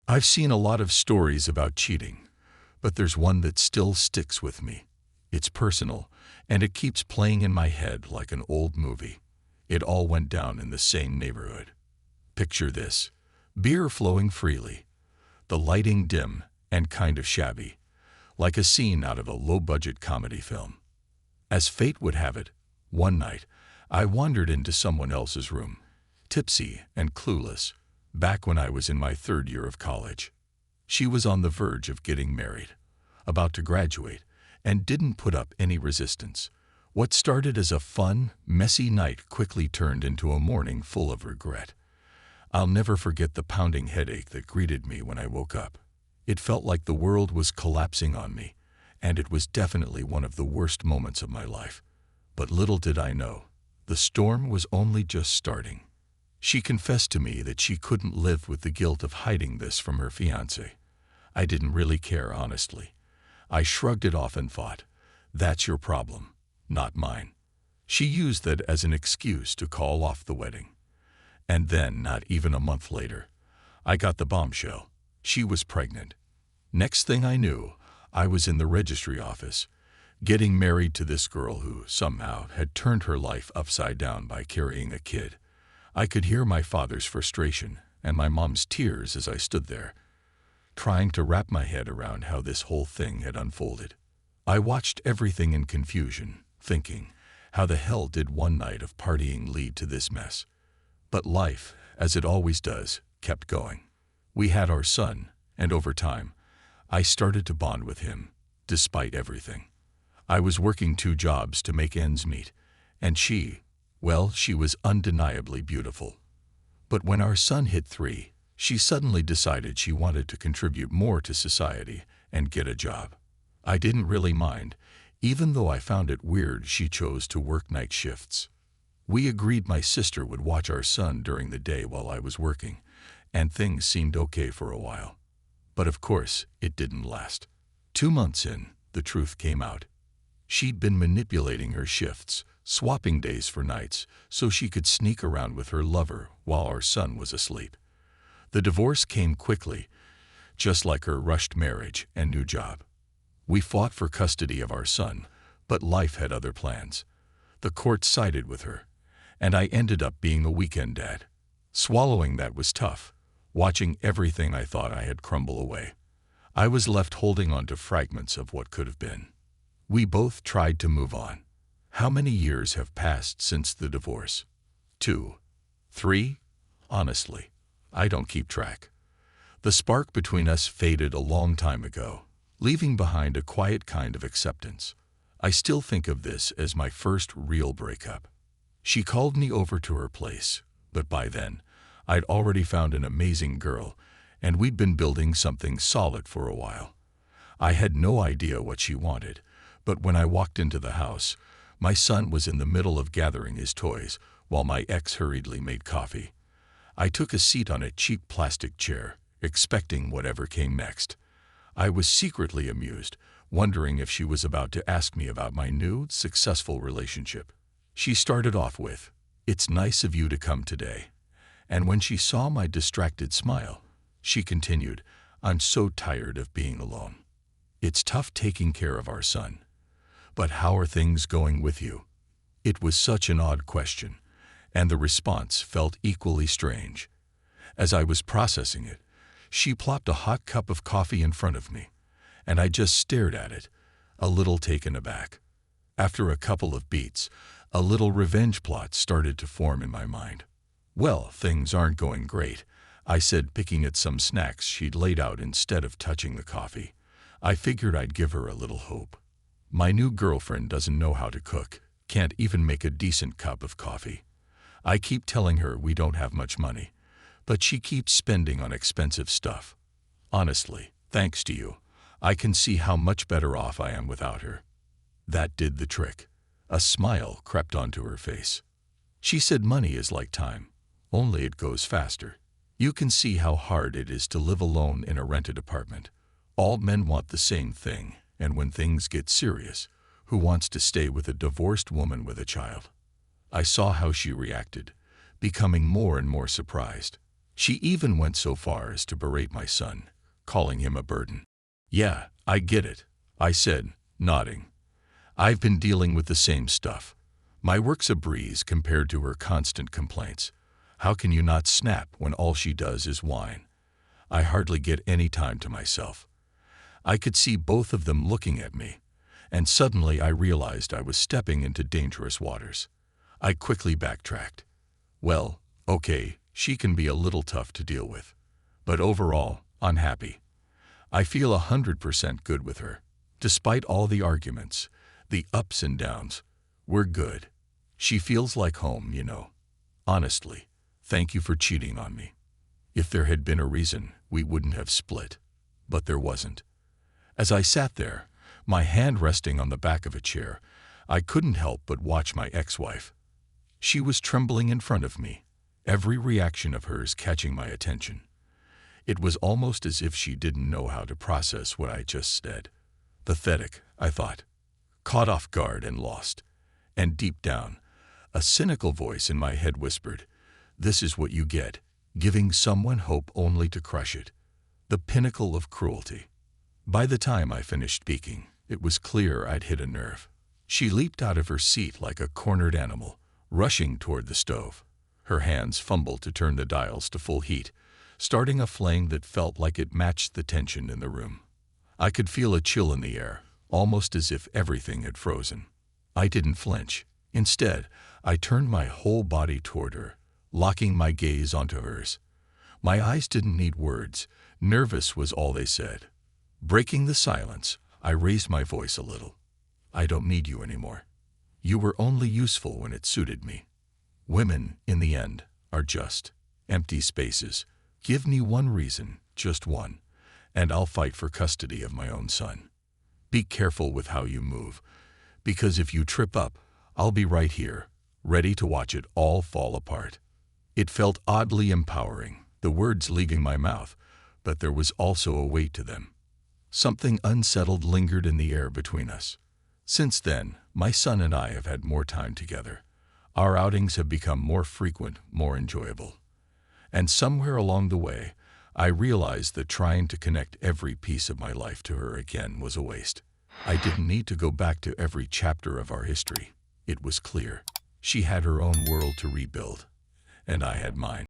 I've seen a lot of stories about cheating, but there's one that still sticks with me. It's personal, and it keeps playing in my head like an old movie. It all went down in the same neighborhood. Picture this: beer flowing freely, the lighting dim and kind of shabby, like a scene out of a low-budget comedy film. As fate would have it, one night, I wandered into someone else's room, tipsy and clueless, back when I was in my third year of college. She was on the verge of getting married, about to graduate, and didn't put up any resistance. What started as a fun, messy night quickly turned into a morning full of regret. I'll never forget the pounding headache that greeted me when I woke up. It felt like the world was collapsing on me, and it was definitely one of the worst moments of my life. But little did I know, the storm was only just starting. She confessed to me that she couldn't live with the guilt of hiding this from her fiancé. I didn't really care, honestly. I shrugged it off and thought, that's your problem, not mine. She used that as an excuse to call off the wedding. And then, not even a month later, I got the bombshell. She was pregnant. Next thing I knew, I was in the registry office, getting married to this girl who, somehow, had turned her life upside down by carrying a kid. I could hear my father's frustration and my mom's tears as I stood there, trying to wrap my head around how this whole thing had unfolded. I watched everything in confusion, thinking, how the hell did one night of partying lead to this mess? But life, as it always does, kept going. We had our son, and over time, I started to bond with him, despite everything. I was working 2 jobs to make ends meet, and she was undeniably beautiful. But when our son hit 3, she suddenly decided she wanted to contribute more to society and get a job. I didn't really mind, even though I found it weird she chose to work night shifts. We agreed my sister would watch our son during the day while I was working, and things seemed okay for a while. But of course, it didn't last. 2 months in, the truth came out. She'd been manipulating her shifts, swapping days for nights, so she could sneak around with her lover while our son was asleep. The divorce came quickly, just like her rushed marriage and new job. We fought for custody of our son, but life had other plans. The court sided with her, and I ended up being a weekend dad. Swallowing that was tough, watching everything I thought I had crumble away. I was left holding on to fragments of what could have been. We both tried to move on. How many years have passed since the divorce? 2? 3? Honestly, I don't keep track. The spark between us faded a long time ago, leaving behind a quiet kind of acceptance. I still think of this as my first real breakup. She called me over to her place, but by then, I'd already found an amazing girl, and we'd been building something solid for a while. I had no idea what she wanted, but when I walked into the house, my son was in the middle of gathering his toys while my ex hurriedly made coffee. I took a seat on a cheap plastic chair, expecting whatever came next. I was secretly amused, wondering if she was about to ask me about my new, successful relationship. She started off with, "It's nice of you to come today." And when she saw my distracted smile, she continued, "I'm so tired of being alone. It's tough taking care of our son. But how are things going with you?" It was such an odd question, and the response felt equally strange. As I was processing it, she plopped a hot cup of coffee in front of me, and I just stared at it, a little taken aback. After a couple of beats, a little revenge plot started to form in my mind. "Well, things aren't going great," I said, picking at some snacks she'd laid out instead of touching the coffee. I figured I'd give her a little hope. "My new girlfriend doesn't know how to cook, can't even make a decent cup of coffee. I keep telling her we don't have much money, but she keeps spending on expensive stuff. Honestly, thanks to you, I can see how much better off I am without her." That did the trick. A smile crept onto her face. She said money is like time, only it goes faster. You can see how hard it is to live alone in a rented apartment. All men want the same thing, and when things get serious, who wants to stay with a divorced woman with a child? I saw how she reacted, becoming more and more surprised. She even went so far as to berate my son, calling him a burden. "Yeah, I get it," I said, nodding. "I've been dealing with the same stuff. My work's a breeze compared to her constant complaints. How can you not snap when all she does is whine? I hardly get any time to myself." I could see both of them looking at me, and suddenly I realized I was stepping into dangerous waters. I quickly backtracked. "Well, okay, she can be a little tough to deal with, but overall, unhappy. I feel 100% good with her. Despite all the arguments, the ups and downs, we're good. She feels like home, you know. Honestly, thank you for cheating on me. If there had been a reason, we wouldn't have split. But there wasn't." As I sat there, my hand resting on the back of a chair, I couldn't help but watch my ex-wife. She was trembling in front of me, every reaction of hers catching my attention. It was almost as if she didn't know how to process what I just said. Pathetic, I thought. Caught off guard and lost. And deep down, a cynical voice in my head whispered, "This is what you get, giving someone hope only to crush it." The pinnacle of cruelty. By the time I finished speaking, it was clear I'd hit a nerve. She leaped out of her seat like a cornered animal, rushing toward the stove. Her hands fumbled to turn the dials to full heat, starting a flame that felt like it matched the tension in the room. I could feel a chill in the air, almost as if everything had frozen. I didn't flinch. Instead, I turned my whole body toward her, locking my gaze onto hers. My eyes didn't need words. Nervous was all they said. Breaking the silence, I raised my voice a little. "I don't need you anymore. You were only useful when it suited me. Women, in the end, are just empty spaces. Give me one reason, just one, and I'll fight for custody of my own son. Be careful with how you move, because if you trip up, I'll be right here, ready to watch it all fall apart." It felt oddly empowering, the words leaving my mouth, but there was also a weight to them. Something unsettled lingered in the air between us. Since then, my son and I have had more time together. Our outings have become more frequent, more enjoyable. And somewhere along the way, I realized that trying to connect every piece of my life to her again was a waste. I didn't need to go back to every chapter of our history. It was clear. She had her own world to rebuild, and I had mine.